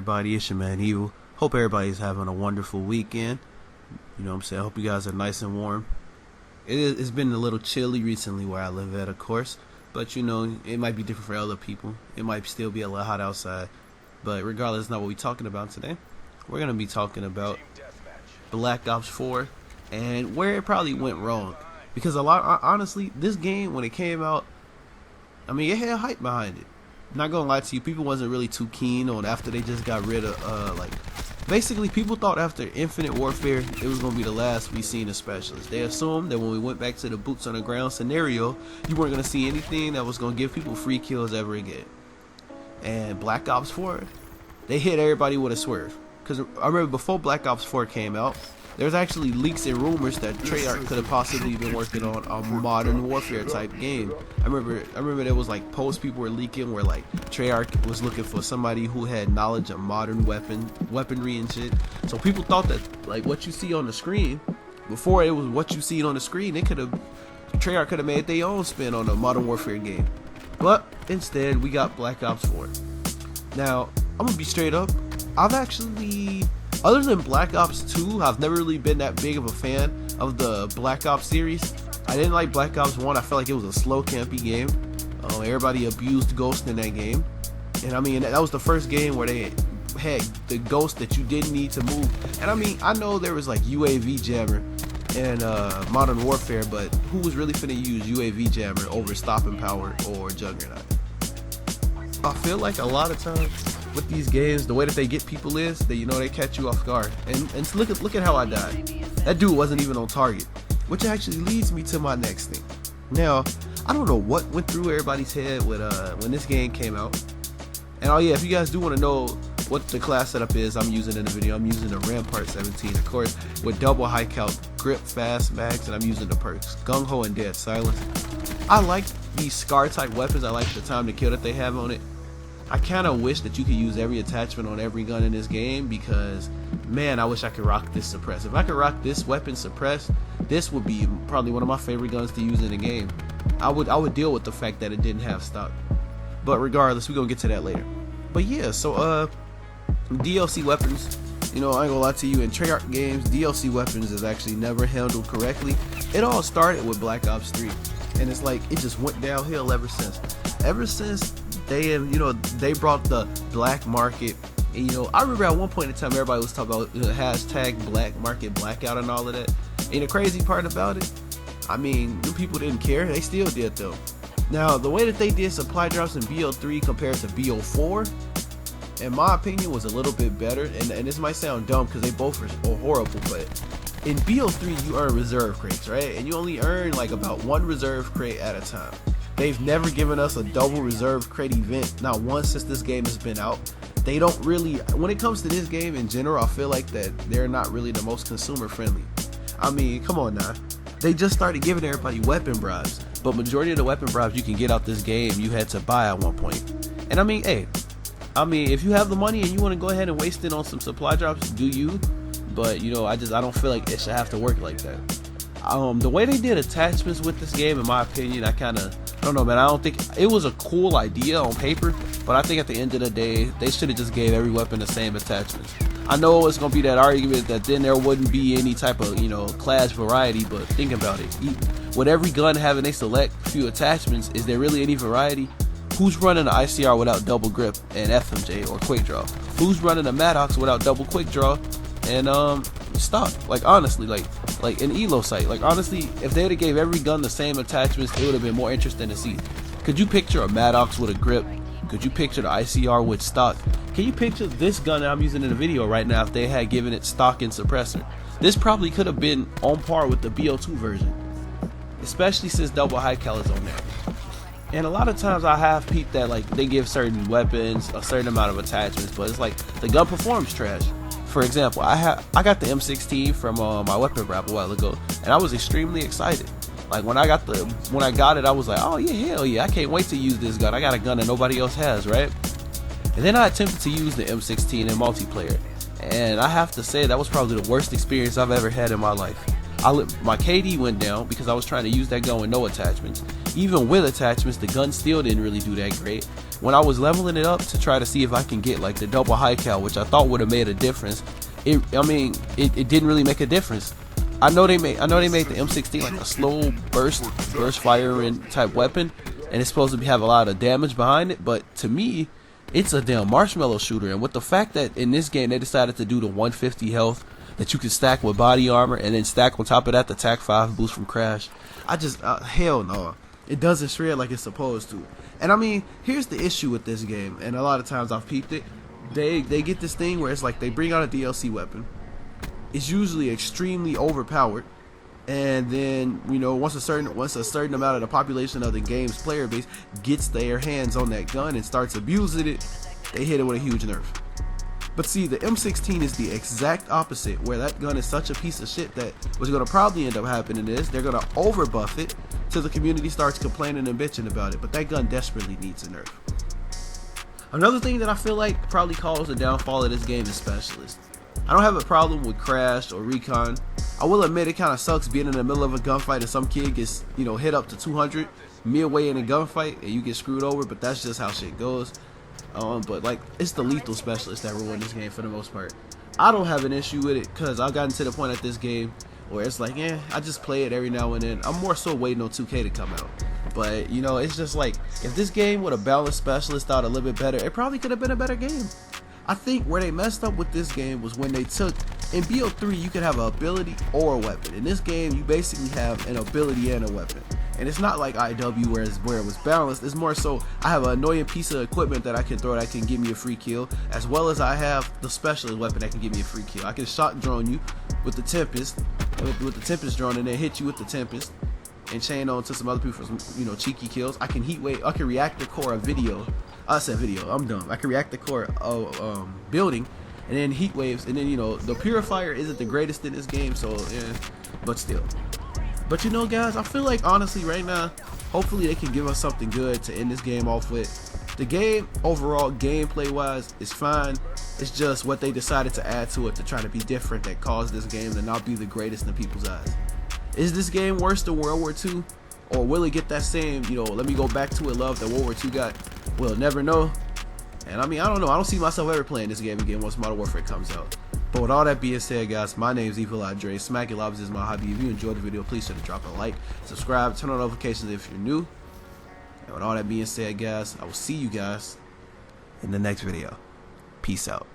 everybody? It's your man Evil. Hope everybody's having a wonderful weekend. You know what I'm saying? I hope you guys are nice and warm. It's been a little chilly recently where I live at, of course. But, you know, it might be different for other people. It might still be a little hot outside. But regardless, that's not what we're talking about today. We're going to be talking about Black Ops 4 and where it probably went wrong. Because honestly, this game, when it came out, I mean, it had hype behind it. Not gonna lie to you, people wasn't really too keen on after they just got rid of, basically people thought after Infinite Warfare, it was gonna be the last we seen of specialists. They assumed that when we went back to the boots on the ground scenario, you weren't gonna see anything that was gonna give people free kills ever again. And Black Ops 4, they hit everybody with a swerve. Because I remember before Black Ops 4 came out, there's actually leaks and rumors that Treyarch could have possibly been working on a modern warfare type game. I remember there was like posts people were leaking where like Treyarch was looking for somebody who had knowledge of modern weaponry and shit. So people thought that like what you see on the screen, before it was what you see on the screen, Treyarch could have made their own spin on a modern warfare game. But instead we got Black Ops 4. Now, I'm gonna be straight up, I've actually, other than Black Ops 2, I've never really been that big of a fan of the Black Ops series. I didn't like Black Ops 1. I felt like it was a slow, campy game. Everybody abused Ghost in that game. And I mean, that was the first game where they had the Ghost that you didn't need to move. And I mean, I know there was like UAV Jammer in Modern Warfare, but who was really finna use UAV Jammer over Stopping Power or Juggernaut? I feel like a lot of times with these games, the way that they get people is that, you know, they catch you off guard. And look at how I died. That dude wasn't even on target, which actually leads me to my next thing. Now, I don't know what went through everybody's head with when this game came out. And oh yeah, if you guys do want to know what the class setup is I'm using in the video, I'm using the RAMPART-17, of course, with double high count grip, fast mags, and I'm using the perks Gung Ho and Dead Silence. I like these SCAR type weapons. I like the time to kill that they have on it. I kind of wish that you could use every attachment on every gun in this game because, man, I wish I could rock this suppress. If I could rock this weapon suppress, this would be probably one of my favorite guns to use in the game. I would deal with the fact that it didn't have stock. But regardless, we're going to get to that later. But yeah, so DLC weapons, you know, I ain't gonna lie to you, in Treyarch games, DLC weapons is actually never handled correctly. It all started with Black Ops 3. And it's like, it just went downhill ever since. Ever since they brought the black market. And, you know, I remember at one point in time everybody was talking about hashtag black market blackout and all of that. And the crazy part about it, I mean, people didn't care. They still did though. Now, the way that they did supply drops in BO3 compared to BO4, in my opinion, was a little bit better. And this might sound dumb because they both are horrible, but in BO3 you earn reserve crates, right? And you only earn like about one reserve crate at a time. They've never given us a double reserve crate event, not once since this game has been out. They don't really, when it comes to this game in general, I feel like that they're not really the most consumer friendly. I mean, come on now. They just started giving everybody weapon bribes, but majority of the weapon bribes you can get out this game, you had to buy at one point. And I mean, hey, if you have the money and you want to go ahead and waste it on some supply drops, do you? But, you know, I don't feel like it should have to work like that. The way they did attachments with this game, in my opinion, I don't know, man. I don't think it was a cool idea on paper, but I think at the end of the day, they should have just gave every weapon the same attachments. I know it's gonna be that argument that then there wouldn't be any type of, you know, class variety, but think about it. With every gun having a select few attachments, is there really any variety? Who's running an ICR without double grip and FMJ or quick draw? Who's running a Maddox without double quick draw and stock? Like honestly, like an Elo site, like honestly, if they would have gave every gun the same attachments, it would have been more interesting to see. Could you picture a Maddox with a grip? Could you picture the ICR with stock? Can you picture this gun that I'm using in the video right now if they had given it stock and suppressor? This probably could have been on par with the BO2 version, especially since double high cal is on there. And a lot of times I have peeped that like they give certain weapons a certain amount of attachments, but it's like the gun performs trash. For example, I got the M16 from my weapon wrap a while ago, and I was extremely excited. Like when I got it, I was like, oh yeah, hell yeah, I can't wait to use this gun. I got a gun that nobody else has, right? And then I attempted to use the M16 in multiplayer, and I have to say that was probably the worst experience I've ever had in my life. my KD went down because I was trying to use that gun with no attachments. Even with attachments, the gun still didn't really do that great. When I was leveling it up to try to see if I can get like the double high cal, which I thought would have made a difference, it didn't really make a difference. I know they made the M16 like a slow burst firing type weapon, and it's supposed to have a lot of damage behind it, but to me, it's a damn marshmallow shooter. And with the fact that in this game they decided to do the 150 health that you can stack with body armor, and then stack on top of that the TAC 5 boost from Crash, I just hell no, it doesn't shred like it's supposed to. And I mean, here's the issue with this game, and a lot of times I've peeped it. They get this thing where it's like they bring out a DLC weapon. It's usually extremely overpowered, and then once a certain amount of the population of the game's player base gets their hands on that gun and starts abusing it, they hit it with a huge nerf. But see, the M16 is the exact opposite, where that gun is such a piece of shit that what's going to probably end up happening is they're going to overbuff it till the community starts complaining and bitching about it. But that gun desperately needs a nerf. Another thing that I feel like probably caused the downfall of this game is Specialist. I don't have a problem with Crash or Recon. I will admit it kind of sucks being in the middle of a gunfight and some kid gets hit up to 200 midway in a gunfight and you get screwed over, but that's just how shit goes. But like, it's the lethal Specialist that ruined this game for the most part. I don't have an issue with it because I've gotten to the point at this game where it's like, I just play it every now and then. I'm more so waiting on 2K to come out. But it's just like, if this game would have balanced Specialist out a little bit better, it probably could have been a better game. I think where they messed up with this game was when they took, in BO3 you could have an ability or a weapon. In this game you basically have an ability and a weapon. And it's not like IW where it was balanced. It's more so I have an annoying piece of equipment that I can throw that can give me a free kill, as well as I have the specialist weapon that can give me a free kill. I can shot drone you with the Tempest, with the Tempest drone, and then hit you with the Tempest and chain on to some other people for some cheeky kills. I can heat wave, I can reactor core a video. I said video, I'm dumb. I can reactor core building and then heat waves, and then the purifier isn't the greatest in this game, so but still. But guys, I feel like honestly right now, hopefully they can give us something good to end this game off with. The game overall, gameplay wise, is fine. It's just what they decided to add to it to try to be different that caused this game to not be the greatest in people's eyes. Is this game worse than World War II? Or will it get that same, let me go back to it love that World War II got? We'll never know. And I mean, I don't know. I don't see myself ever playing this game again once Modern Warfare comes out. But with all that being said, guys, my name is Evil Andre. Smacking Lobs is my hobby. If you enjoyed the video, please sure to drop a like, subscribe, turn on notifications if you're new. And with all that being said, guys, I will see you guys in the next video. Peace out.